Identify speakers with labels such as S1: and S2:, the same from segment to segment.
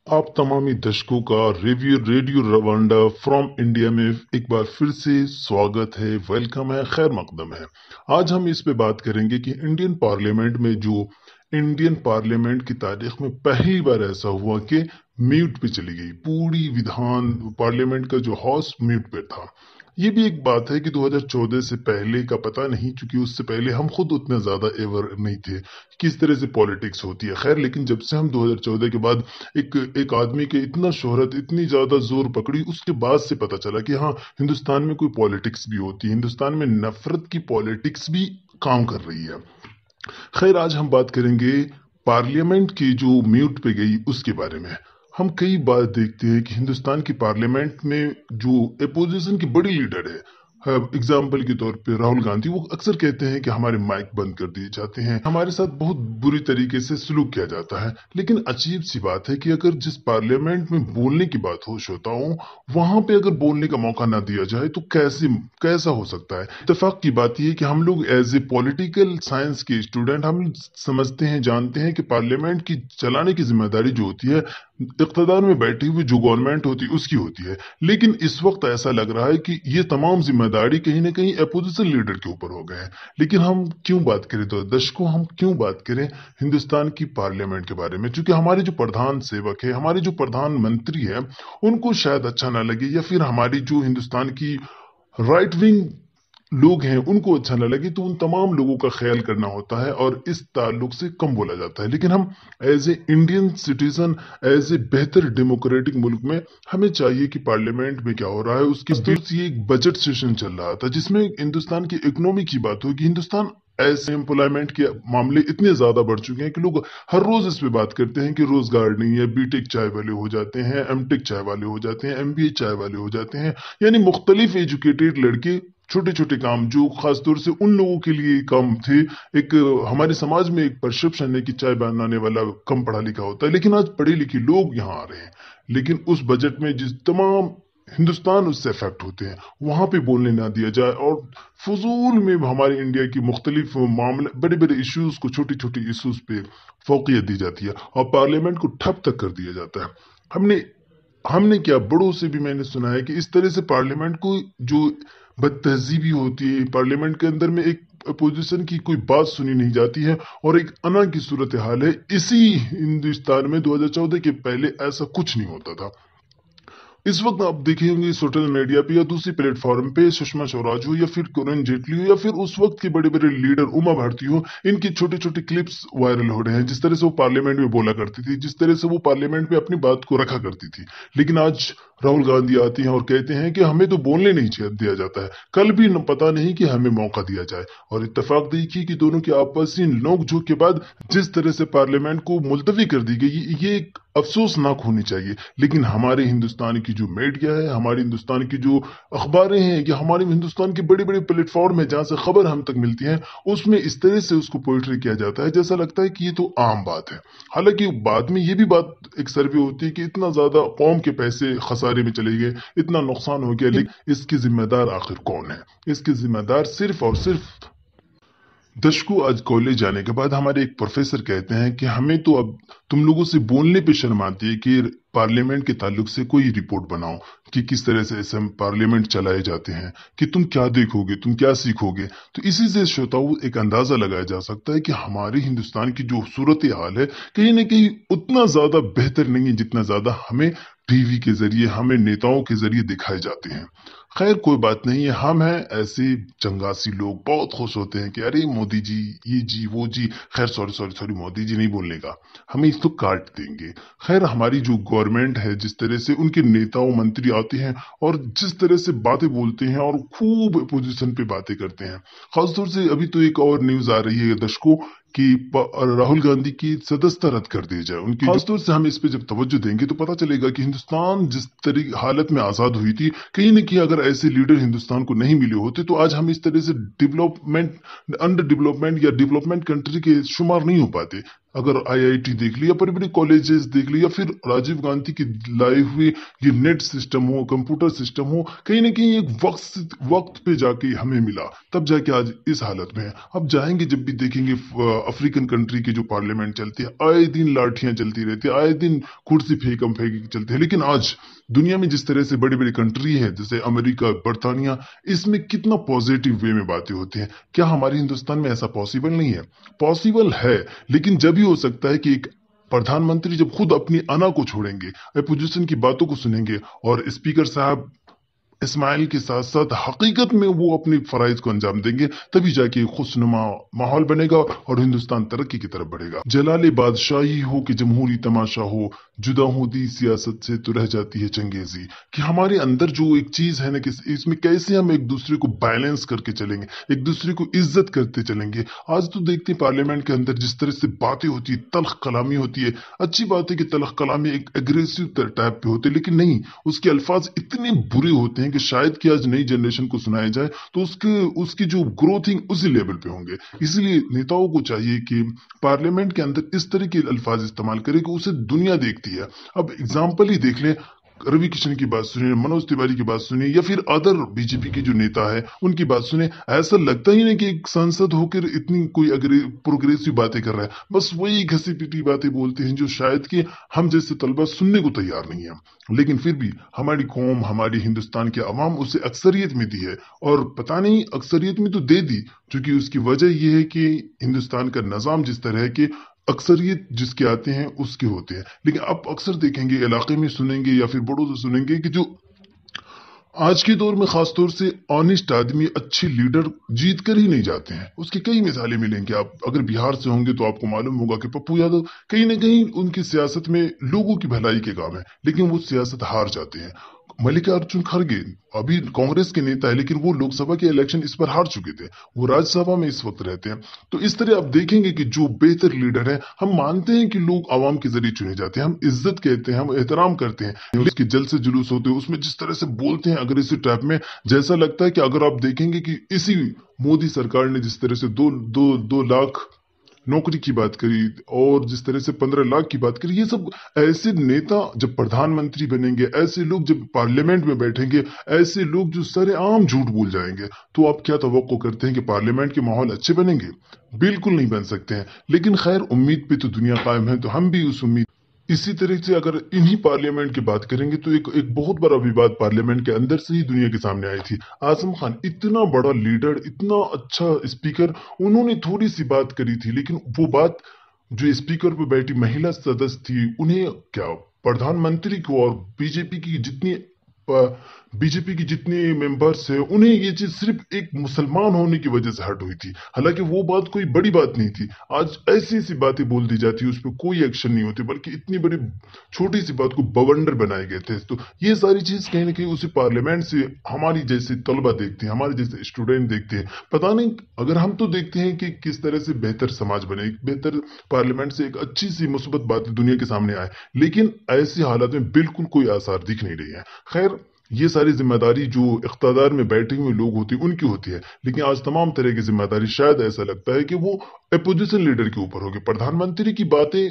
S1: आप तमामी दर्शकों का review radio Rwanda from India में एक बार फिर से स्वागत है, वेलकम है, खैर मकदम है। आज हम इस पे बात करेंगे कि इंडियन पार्लियामेंट में जो इंडियन पार्लियामेंट की तारीख में पहली बार ऐसा हुआ कि म्यूट पे चली गई पूरी विधान पार्लियामेंट का जो हाउस म्यूट पे था। ये भी एक बात है कि 2014 से पहले का पता नहीं, क्योंकि उससे पहले हम खुद उतने ज्यादा एवर नहीं थे किस तरह से पॉलिटिक्स होती है। खैर, लेकिन जब से हम 2014 के बाद एक आदमी के इतना शोहरत इतनी ज्यादा जोर पकड़ी, उसके बाद से पता चला कि हाँ, हिंदुस्तान में कोई पॉलिटिक्स भी होती है, हिंदुस्तान में नफरत की पॉलिटिक्स भी काम कर रही है। खैर, आज हम बात करेंगे पार्लियामेंट की जो म्यूट पे गई उसके बारे में। हम कई बार देखते हैं कि हिंदुस्तान की पार्लियामेंट में जो अपोजिशन की बड़ी लीडर है, एग्जाम्पल के तौर पे राहुल गांधी, वो अक्सर कहते हैं कि हमारे माइक बंद कर दिए जाते हैं, हमारे साथ बहुत बुरी तरीके से सलूक किया जाता है। लेकिन अजीब सी बात है कि अगर जिस पार्लियामेंट में बोलने की बात हो श्रोताओं, वहां पे अगर बोलने का मौका ना दिया जाए तो कैसा हो सकता है। इत्तेफाक की बात यह है कि हम लोग एज ए पॉलिटिकल साइंस के स्टूडेंट हम समझते हैं, जानते हैं कि पार्लियामेंट की चलाने की जिम्मेदारी जो होती है इख्तिदार में बैठी हुई जो गवर्नमेंट होती है उसकी होती है। लेकिन इस वक्त ऐसा लग रहा है कि ये तमाम जिम्मेदारी कहीं ना कहीं अपोजिशन लीडर के ऊपर हो गए हैं। लेकिन हम क्यों बात करें, तो दर्शकों, हम क्यों बात करें हिंदुस्तान की पार्लियामेंट के बारे में? क्योंकि हमारे जो प्रधान सेवक है, हमारे जो प्रधानमंत्री है, उनको शायद अच्छा ना लगे, या फिर हमारी जो हिंदुस्तान की राइट विंग लोग हैं उनको अच्छा ना लगे, तो उन तमाम लोगों का ख्याल करना होता है और इस ताल्लुक से कम बोला जाता है। लेकिन हम as a Indian citizen, as a बेहतर डेमोक्रेटिक मुल्क में, हमें चाहिए कि पार्लियामेंट में क्या हो रहा है उसकी बीच ये एक बजट सेशन चल रहा था जिसमें हिंदुस्तान की इकोनॉमी की बात होगी। हिंदुस्तान ऐसे एम्प्लॉयमेंट के मामले इतने ज्यादा बढ़ चुके हैं कि लोग हर रोज इस पे बात करते हैं कि रोजगार नहीं है, बीटेक चाय वाले हो जाते हैं, एमटेक चाय वाले हो जाते हैं, एमबीए चाय वाले हो जाते हैं। यानी मुख्तलिफ एजुकेटेड लड़के छोटे छोटे काम जो खासतौर से उन लोगों के लिए काम थे। एक हमारे समाज में एक परसेप्शन है कि चाय बनाने वाला कम पढ़ा लिखा होता है, लेकिन आज पढ़े लिखे लोग यहाँ आ रहे हैं। लेकिन उस बजट में जिस तमाम हिंदुस्तान उससे अफेक्ट होते हैं वहां पे बोलने ना दिया जाए, और फजूल में हमारे इंडिया की मुख्तलिफ मामले, बड़े बड़े इश्यूज को छोटी छोटी इश्यूज पे फोकियत दी जाती है और पार्लियामेंट को ठप तक कर दिया जाता है। हमने हमने क्या, बड़ों से भी मैंने सुना है कि इस तरह से पार्लियामेंट को जो बदतहजीबी होती है, पार्लियामेंट के अंदर में एक अपोजिशन की कोई बात सुनी नहीं जाती है और एक अना की सूरत हाल है। इसी हिंदुस्तान में 2014 के पहले ऐसा कुछ नहीं होता था। इस वक्त आप देखे होंगे सोशल मीडिया पे या दूसरी प्लेटफॉर्म पे, सुषमा स्वराज हो या फिर किरण जेटली हो या फिर उस वक्त के बड़े बड़े लीडर उमा भारती हो, इनकी छोटे छोटे क्लिप्स वायरल हो रहे हैं जिस तरह से वो पार्लियामेंट में बोला करती थी, जिस तरह से वो पार्लियामेंट में अपनी बात को रखा करती थी। लेकिन आज राहुल गांधी आती हैं और कहते हैं कि हमें तो बोलने नहीं दिया जाता है, कल भी पता नहीं कि हमें मौका दिया जाए। और इत्तेफाक देखिए कि दोनों की आपसी नोकझोंक के बाद जिस तरह से पार्लियामेंट को मुलतवी कर दी गई, ये एक अफसोसनाक होनी चाहिए। लेकिन हमारे हिंदुस्तान की जो मीडिया है, हमारे हिंदुस्तान की जो अखबारें हैं, या हमारे हिंदुस्तान के बड़े बड़े प्लेटफॉर्म है जहां से खबर हम तक मिलती है, उसमें इस तरह से उसको पोर्ट्रे किया जाता है जैसा लगता है कि ये तो आम बात है। हालांकि बाद में ये भी बात एक सर्वे होती है कि इतना ज्यादा कौम के पैसे खसारे में चले गए, इतना नुकसान हो गया, लेकिन इसके जिम्मेदार आखिर कौन है? इसके जिम्मेदार सिर्फ और सिर्फ दशकों आज कॉलेज जाने के बाद हमारे एक प्रोफेसर कहते हैं कि हमें तो अब तुम लोगों से बोलने पे शर्म आती है कि पार्लियामेंट के ताल्लुक से कोई रिपोर्ट बनाओ कि किस तरह से ऐसे पार्लियामेंट चलाए जाते हैं, कि तुम क्या देखोगे, तुम क्या सीखोगे। तो इसी से श्रोताओं एक अंदाजा लगाया जा सकता है कि हमारे हिंदुस्तान की जो सूरत हाल है कहीं ना कहीं उतना ज्यादा बेहतर नहीं है जितना ज्यादा हमें टीवी के जरिए, हमें नेताओं के जरिए दिखाए जाते हैं। खैर, कोई बात नहीं है, हम हैं ऐसे चंगासी लोग, बहुत खुश होते हैं कि अरे मोदी जी, ये जी, वो जी। खैर, sorry sorry sorry, Modi ji नहीं बोलने का, हमें इसको काट देंगे। खैर, हमारी जो गवर्नमेंट है, जिस तरह से उनके नेताओं मंत्री आते हैं और जिस तरह से बातें बोलते हैं और खूब अपोजिशन पे बातें करते हैं। खासतौर से अभी तो एक और न्यूज आ रही है दर्शकों कि राहुल गांधी की सदस्यता रद्द कर दी जाए उनकी। खासतौर से हम इस पे जब तवज्जो देंगे तो पता चलेगा कि हिंदुस्तान जिस तरीके हालत में आजाद हुई थी, कहीं न कहीं अगर ऐसे लीडर हिंदुस्तान को नहीं मिले होते तो आज हम इस तरह से डेवलपमेंट, अंडर डेवलपमेंट या डेवलपमेंट कंट्री के शुमार नहीं हो पाते। अगर आईआईटी देख ली या बड़े बड़े कॉलेजेस देख ली या फिर राजीव गांधी की लाई हुई ये नेट सिस्टम हो, कंप्यूटर सिस्टम हो, कहीं ना कहीं एक वक्त पे जाके हमें मिला, तब जाके आज इस हालत में है। अब जाएंगे जब भी देखेंगे अफ्रीकन कंट्री के जो पार्लियामेंट चलती है, आए दिन लाठियां चलती रहती है, आए दिन कुर्सी फेंकम फेंकी चलते हैं। लेकिन आज दुनिया में जिस तरह से बड़ी बड़ी कंट्री है जैसे अमेरिका, बर्तानिया, इसमें कितना पॉजिटिव वे में बातें होती हैं। क्या हमारे हिंदुस्तान में ऐसा पॉसिबल नहीं है? पॉसिबल है, लेकिन जब ही हो सकता है कि एक प्रधानमंत्री जब खुद अपनी अना को छोड़ेंगे, अपोजिशन की बातों को सुनेंगे और स्पीकर साहब इस्माइल के साथ साथ हकीकत में वो अपनी फराइज को अंजाम देंगे, तभी जाके खुशनुमा माहौल बनेगा और हिंदुस्तान तरक्की की तरफ बढ़ेगा। जलाले बादशाही हो कि जमहूरी तमाशा हो, जुदा होती सियासत से तो रह जाती है चंगेजी। कि हमारे अंदर जो एक चीज है ना कि इसमें कैसे हम एक दूसरे को बैलेंस करके चलेंगे, एक दूसरे को इज्जत करते चलेंगे। आज तो देखते हैं पार्लियामेंट के अंदर जिस तरह से बातें होती है, तल्ख कलामी होती है। अच्छी बात है कि तल्ख कलामी एक एग्रेसिव टाइप पे होते, लेकिन नहीं, उसके अल्फाज इतने बुरे होते हैं कि शायद कि आज नई जनरेशन को सुनाया जाए तो उसकी जो ग्रोथिंग उसी लेवल पे होंगे। इसलिए नेताओं को चाहिए कि पार्लियामेंट के अंदर इस तरह के अल्फाज इस्तेमाल करें कि उसे दुनिया देखती है। अब एग्जाम्पल ही देख ले, रवि किशन की बात सुनिए, मनोज तिवारी की बात सुनिए, या फिर अदर बीजेपी के जो नेता है उनकी बात सुनिए, ऐसा लगता ही नहीं कि एक सांसद होकर इतनी कोई प्रोग्रेसिव बातें कर रहा है। बस वही घसी पिटी बातें बोलते हैं जो शायद कि हम जैसे तलबा सुनने को तैयार नहीं है। लेकिन फिर भी हमारी कौम, हमारी हिंदुस्तान के अवाम उसे अक्सरियत में दी है, और पता नहीं अक्सरियत में तो दे दी, क्योंकि उसकी वजह यह है कि हिंदुस्तान का निजाम जिस तरह है कि अक्सरियत जिसके आते हैं उसके होते हैं। लेकिन आप अक्सर देखेंगे, इलाके में सुनेंगे या फिर बड़ों से सुनेंगे कि जो आज के दौर में खासतौर से ऑनेस्ट आदमी, अच्छे लीडर जीत कर ही नहीं जाते हैं। उसकी कई मिसालें मिलेंगी। आप अगर बिहार से होंगे तो आपको मालूम होगा कि पप्पू यादव कहीं ना कहीं उनकी सियासत में लोगों की भलाई के काम है, लेकिन वो सियासत हार जाते हैं। मल्लिकार्जुन खड़गे अभी कांग्रेस के नेता है, लेकिन वो लोकसभा के इलेक्शन इस पर हार चुके थे, वो राज्यसभा में इस वक्त रहते हैं। तो इस तरह आप देखेंगे कि जो बेहतर लीडर है, हम मानते हैं कि लोग आवाम के जरिए चुने जाते हैं, हम इज्जत कहते हैं, हम एहतराम करते हैं। उसके जलसे जुलूस होते हैं, उसमें जिस तरह से बोलते हैं अग्रेसिव टाइप में, जैसा लगता है कि अगर आप देखेंगे कि इसी मोदी सरकार ने जिस तरह से दो लाख नौकरी की बात करी और जिस तरह से 15 लाख की बात करी, ये सब ऐसे नेता जब प्रधानमंत्री बनेंगे, ऐसे लोग जब पार्लियामेंट में बैठेंगे, ऐसे लोग जो सरेआम झूठ बोल जाएंगे, तो आप क्या तवक्को करते हैं कि पार्लियामेंट के माहौल अच्छे बनेंगे? बिल्कुल नहीं बन सकते हैं। लेकिन खैर, उम्मीद पे तो दुनिया कायम है, तो हम भी उस उम्मीद इसी तरह से अगर इन्हीं पार्लियामेंट की बात करेंगे तो एक बहुत बड़ा विवाद पार्लियामेंट के अंदर से ही दुनिया के सामने आई थी। आजम खान इतना बड़ा लीडर, इतना अच्छा स्पीकर, उन्होंने थोड़ी सी बात करी थी, लेकिन वो बात जो स्पीकर पे बैठी महिला सदस्य थी, उन्हें क्या, प्रधानमंत्री को और बीजेपी की जितनी मेंबर्स है, उन्हें ये चीज सिर्फ एक मुसलमान होने की वजह से हर्ट हुई थी। हालांकि वो बात कोई बड़ी बात नहीं थी। आज ऐसी ऐसी बातें बोल दी जाती, उस पर कोई एक्शन नहीं होती, बल्कि इतनी बड़ी छोटी सी बात को बवंडर बनाए गए थे। तो ये सारी चीज कहीं ना कहीं उसी पार्लियामेंट से हमारी जैसे तलबा देखते हैं, हमारे जैसे स्टूडेंट देखते हैं। पता नहीं, अगर हम तो देखते हैं कि किस तरह से बेहतर समाज बने, बेहतर पार्लियामेंट से एक अच्छी सी मुस्बत बातें दुनिया के सामने आए, लेकिन ऐसी हालत में बिल्कुल कोई आसार दिख नहीं रही है। खैर, ये सारी जिम्मेदारी जो इख्तियार में बैठे हुए लोग होती है उनकी होती है, लेकिन आज तमाम तरह की जिम्मेदारी शायद ऐसा लगता है कि वो अपोजिशन लीडर के ऊपर होगी। प्रधानमंत्री की बातें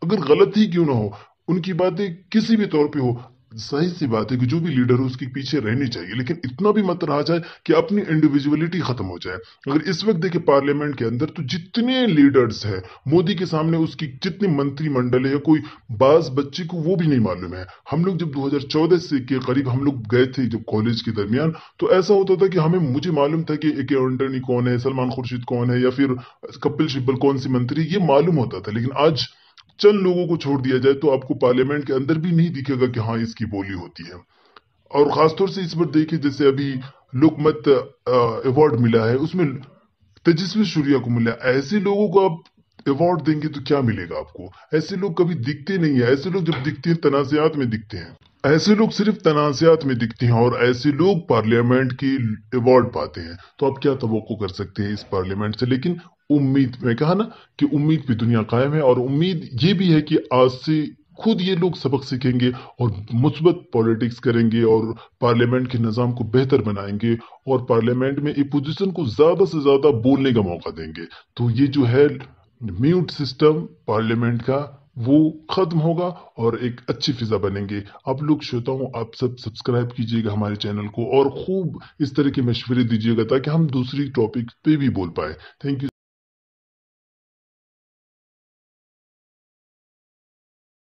S1: अगर गलत ही क्यों ना हो, उनकी बातें किसी भी तौर पे हो, सही सी बात है कि जो भी लीडर हो उसके पीछे रहनी चाहिए, लेकिन इतना भी मत रहा जाए कि अपनी इंडिविजुअलिटी खत्म हो जाए। अगर इस वक्त देखे पार्लियामेंट के अंदर तो जितने लीडर्स हैं, मोदी के सामने उसकी जितने मंत्रिमंडल है, कोई बाज बच्चे को वो भी नहीं मालूम है। हम लोग जब 2014 से के करीब हम लोग गए थे जब कॉलेज के दरमियान, तो ऐसा होता था कि मुझे मालूम था कि ए के एंटनी कौन है, सलमान खुर्शीद कौन है, या फिर कपिल सिब्बल कौन सी मंत्री, ये मालूम होता था। लेकिन आज चंद लोगों को छोड़ दिया जाए तो आपको पार्लियामेंट के अंदर भी नहीं दिखेगा कि हाँ इसकी बोली होती है। और खासतौर से इस पर देखिए, जैसे अभी लोकमत अवार्ड मिला है, उसमें तेजस्वी सूर्या को मिला। ऐसे लोगों को आप अवार्ड देंगे तो क्या मिलेगा आपको? ऐसे लोग कभी दिखते नहीं है। ऐसे लोग जब दिखते हैं तनाज़ात में दिखते हैं, ऐसे लोग सिर्फ तनाज़ात में दिखते हैं, और ऐसे लोग पार्लियामेंट की अवार्ड पाते हैं। तो आप क्या तवक्को कर सकते हैं इस पार्लियामेंट से? लेकिन उम्मीद, मैं कहा ना कि उम्मीद पे दुनिया कायम है, और उम्मीद ये भी है कि आज से खुद ये लोग सबक सीखेंगे और मुस्बत पॉलिटिक्स करेंगे और पार्लियामेंट के निज़ाम को बेहतर बनाएंगे, और पार्लियामेंट में अपोजिशन को ज्यादा से ज्यादा बोलने का मौका देंगे। तो ये जो है म्यूट सिस्टम पार्लियामेंट का वो खत्म होगा और एक अच्छी फिजा बनेंगे। आप लोग श्रोताओं, आप सब सब्सक्राइब कीजिएगा हमारे चैनल को और खूब इस तरह के मशवरे दीजिएगा ताकि हम दूसरी टॉपिक पे भी बोल पाए। Thank you.